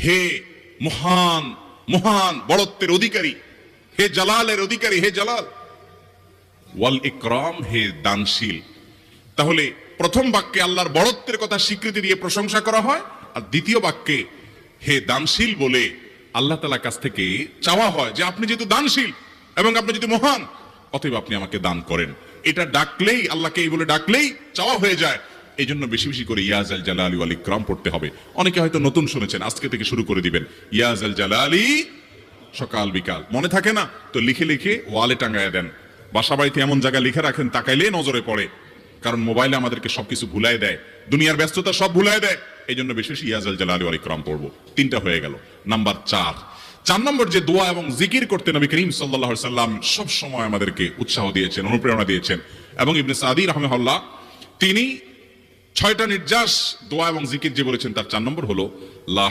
হে মহান মহান বড়ত্বের অধিকারী, হে জালালের অধিকারী, হে জালাল, ওয়াল ইকরাম, হে দানশীল। তাহলে প্রথম বাক্যে আল্লাহর বড়ত্বের কথা স্বীকৃতি দিয়ে প্রশংসা করা হয়, আর দ্বিতীয় বাক্যে হে দানশীল বলে আল্লাহ তাআলার কাছ থেকে চাওয়া হয় যে আপনি যেহেতু দানশীল এবং আপনি যদি মহান, অতএব আপনি আমাকে দান করেন। এটা ডাকলেই, আল্লাহকে এই বলে ডাকলেই চাওয়া হয়ে যায়। এই জন্য বেশি বেশি করে ইয়াজাল জালালি ওয়াল ইকরাম পড়তে হবে। অনেকে হয়তো নতুন শুনেছেন, আজকে থেকে শুরু করে দিবেন ইয়াজাল জালালি, সকাল বিকাল মনে থাকে না তো লিখে লিখে ওয়ালে টাঙ্গায় দেন। বাসা বাড়িতে এমন জায়গায় লিখে রাখেন তাকাইলে নজরে পড়ে, কারণ মোবাইলে আমাদেরকে সবকিছু ভুলাই দেয়, দুনিয়ার ব্যস্ততা সব ভুলাই দেয়। এই জন্য বেশি বেশি ইয়াজাল জালালি ওয়াল ইকরাম পড়বো। তিনটা হয়ে গেল। নাম্বার 4 নম্বর যে দোয়া এবং জিকির করতে নবী করিম সাল্লাল্লাহু আলাইহি সাল্লাম সব সময় আমাদেরকে উৎসাহ দিয়েছেন, অনুপ্রেরণা দিয়েছেন। এবং ইবনে সাদি রাহিমাহুল্লাহ তিনি 6টা নির্যাস দোয়া এবং জিকির যে বলেছেন তার 4 নম্বর হলো লা